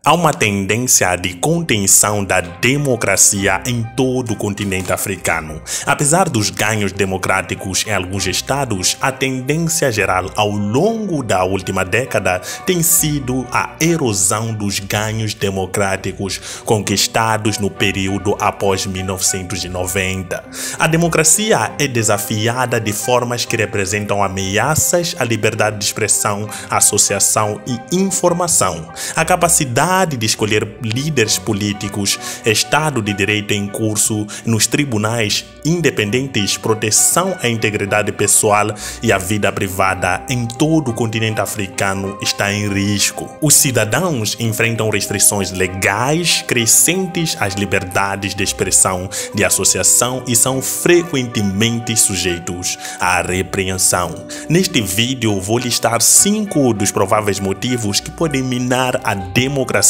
há uma tendência de contenção da democracia em todo o continente africano. Apesar dos ganhos democráticos em alguns estados, a tendência geral ao longo da última década tem sido a erosão dos ganhos democráticos conquistados no período após 1990. A democracia é desafiada de formas que representam ameaças à liberdade de expressão, associação e informação. A capacidade de escolher líderes políticos, Estado de Direito em curso nos tribunais independentes, proteção à integridade pessoal e à vida privada em todo o continente africano está em risco. Os cidadãos enfrentam restrições legais crescentes às liberdades de expressão, de associação e são frequentemente sujeitos à repreensão. Neste vídeo vou listar 5 dos prováveis motivos que podem minar a democracia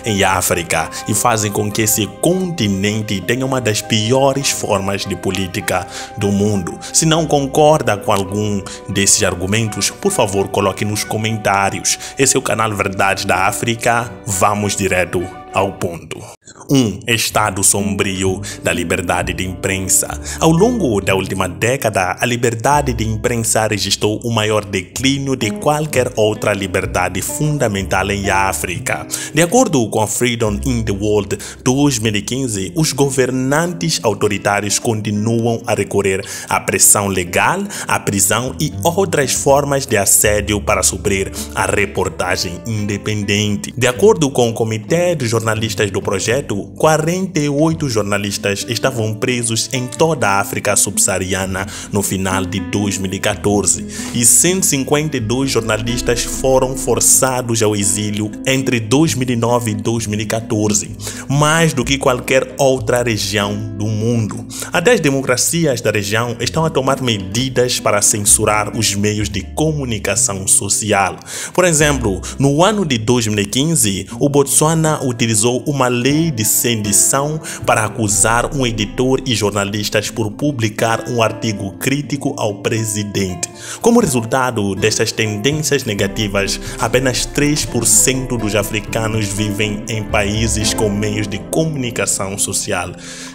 em África e fazem com que esse continente tenha uma das piores formas de política do mundo. Se não concorda com algum desses argumentos, por favor, coloque nos comentários. Esse é o canal Verdades da África. Vamos direto ao ponto. 1. Estado sombrio da liberdade de imprensa. Ao longo da última década, a liberdade de imprensa registrou o maior declínio de qualquer outra liberdade fundamental em África. De acordo com a Freedom in the World 2015, os governantes autoritários continuam a recorrer à pressão legal, à prisão e outras formas de assédio para suprir a reportagem independente. De acordo com o Comitê de Jornalistas do projeto, 48 jornalistas estavam presos em toda a África subsaariana no final de 2014 e 152 jornalistas foram forçados ao exílio entre 2009 e 2014, mais do que qualquer outra região do mundo. Até as democracias da região estão a tomar medidas para censurar os meios de comunicação social. Por exemplo, no ano de 2015, o Botsuana utilizou uma lei de sedição para acusar um editor e jornalistas por publicar um artigo crítico ao presidente. Como resultado destas tendências negativas, apenas 3% dos africanos vivem em países com meios de comunicação social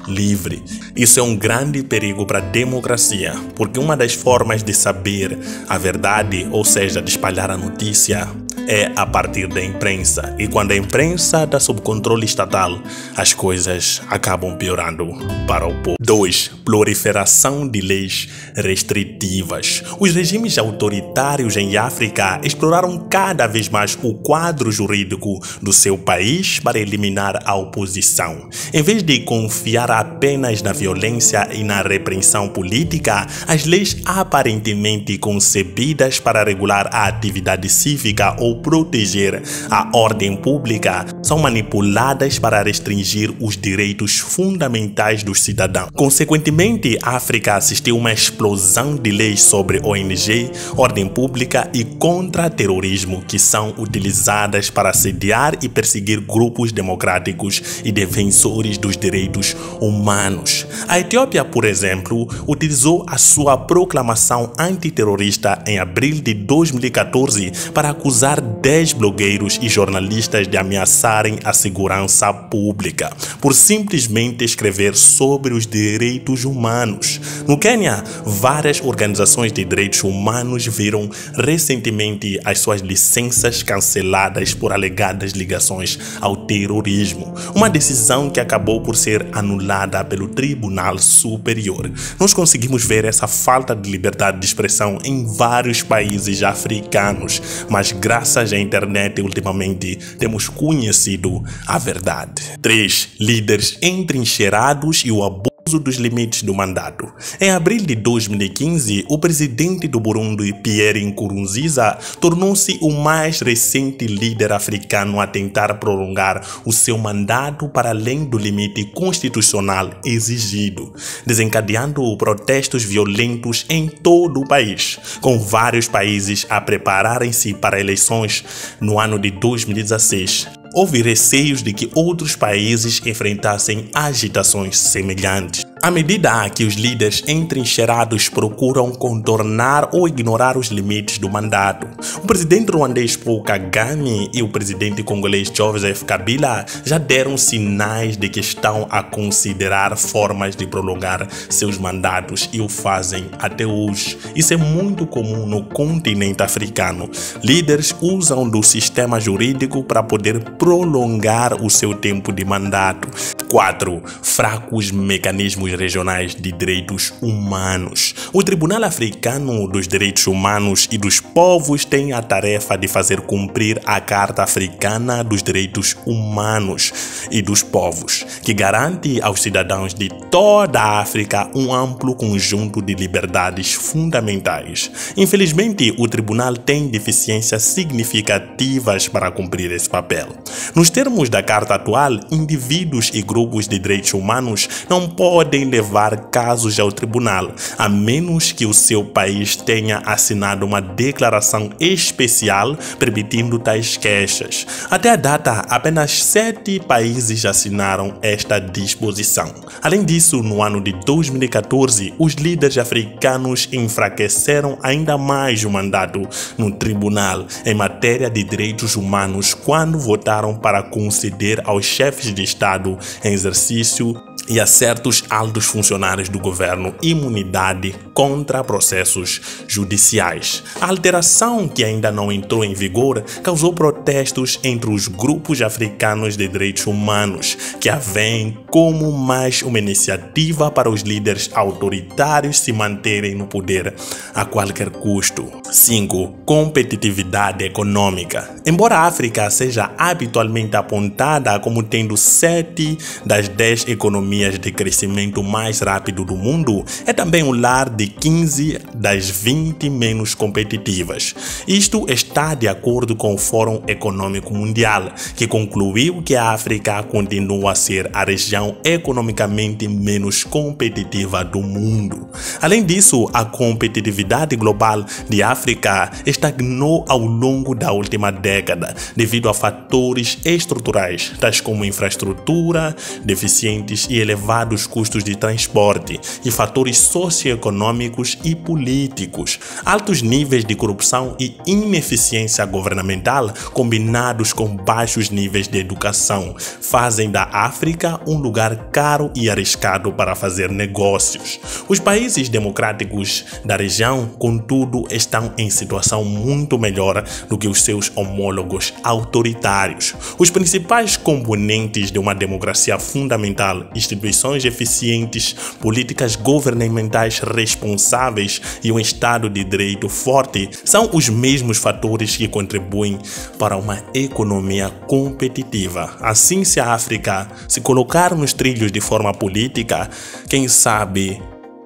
livre. Isso é um grande perigo para a democracia, porque uma das formas de saber a verdade, ou seja, de espalhar a notícia, é a partir da imprensa. E quando a imprensa está sob controle estatal, as coisas acabam piorando para o povo. 2. Proliferação de leis restritivas. Os regimes autoritários em África exploraram cada vez mais o quadro jurídico do seu país para eliminar a oposição. Em vez de confiar apenas na violência e na repressão política, as leis aparentemente concebidas para regular a atividade cívica ou proteger a ordem pública são manipuladas para restringir os direitos fundamentais dos cidadãos. Consequentemente, a África assistiu a uma explosão de leis sobre ONG, ordem pública e contra-terrorismo que são utilizadas para assediar e perseguir grupos democráticos e defensores dos direitos humanos. A Etiópia, por exemplo, utilizou a sua proclamação antiterrorista em abril de 2014 para acusar 10 blogueiros e jornalistas de ameaçarem a segurança pública por simplesmente escrever sobre os direitos humanos. No Quênia, várias organizações de direitos humanos viram recentemente as suas licenças canceladas por alegadas ligações ao terrorismo, uma decisão que acabou por ser anulada pelo Tribunal Superior. Nós conseguimos ver essa falta de liberdade de expressão em vários países africanos, mas graças à internet ultimamente temos conhecido a verdade. 3. Líderes entrincheirados e o abuso dos limites do mandato. Em abril de 2015, o presidente do Burundi, Pierre Nkurunziza, tornou-se o mais recente líder africano a tentar prolongar o seu mandato para além do limite constitucional exigido, desencadeando protestos violentos em todo o país, com vários países a prepararem-se para eleições no ano de 2016. Houve receios de que outros países enfrentassem agitações semelhantes. À medida que os líderes entrincheirados procuram contornar ou ignorar os limites do mandato, o presidente ruandês Paul Kagame e o presidente congolês Joseph Kabila já deram sinais de que estão a considerar formas de prolongar seus mandatos e o fazem até hoje. Isso é muito comum no continente africano. Líderes usam do sistema jurídico para poder prolongar o seu tempo de mandato. 4. Fracos mecanismos regionais de direitos humanos. O Tribunal Africano dos Direitos Humanos e dos Povos tem a tarefa de fazer cumprir a Carta Africana dos Direitos Humanos e dos Povos, que garante aos cidadãos de toda a África um amplo conjunto de liberdades fundamentais. Infelizmente, o tribunal tem deficiências significativas para cumprir esse papel. Nos termos da Carta atual, indivíduos e grupos de direitos humanos não podem levar casos ao tribunal, a menos que o seu país tenha assinado uma declaração especial permitindo tais queixas. Até a data, apenas 7 países assinaram esta disposição. Além disso, no ano de 2014, os líderes africanos enfraqueceram ainda mais o mandato no tribunal em matéria de direitos humanos quando votaram para conceder aos chefes de Estado em exercício e a certos altos funcionários do governo imunidade contra processos judiciais. A alteração, que ainda não entrou em vigor, causou protestos entre os grupos africanos de direitos humanos, que a veem como mais uma iniciativa para os líderes autoritários se manterem no poder a qualquer custo. 5. Competitividade econômica. Embora a África seja habitualmente apontada como tendo 7 das 10 economias de crescimento mais rápido do mundo, é também o lar de 15 das 20 menos competitivas. Isto está de acordo com o Fórum Econômico Mundial, que concluiu que a África continua a ser a região economicamente menos competitiva do mundo. Além disso, a competitividade global de África estagnou ao longo da última década, devido a fatores estruturais, tais como infraestrutura deficientes e elevados custos de transporte, e fatores socioeconômicos e políticos. Altos níveis de corrupção e ineficiência governamental, combinados com baixos níveis de educação, fazem da África um lugar caro e arriscado para fazer negócios. Os países democráticos da região, contudo, estão em situação muito melhor do que os seus homólogos autoritários. Os principais componentes de uma democracia fundamental, instituições eficientes, políticas governamentais responsáveis e um Estado de direito forte, são os mesmos fatores que contribuem para uma economia competitiva. Assim, se a África se colocar nos trilhos de forma política, quem sabe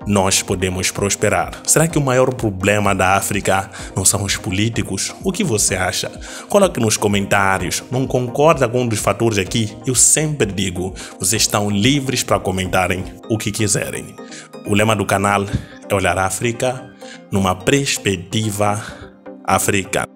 nós podemos prosperar. Será que o maior problema da África não são os políticos? O que você acha? Coloque nos comentários. Não concorda com um dos fatores aqui? Eu sempre digo, vocês estão livres para comentarem o que quiserem. O lema do canal é olhar a África numa perspectiva africana.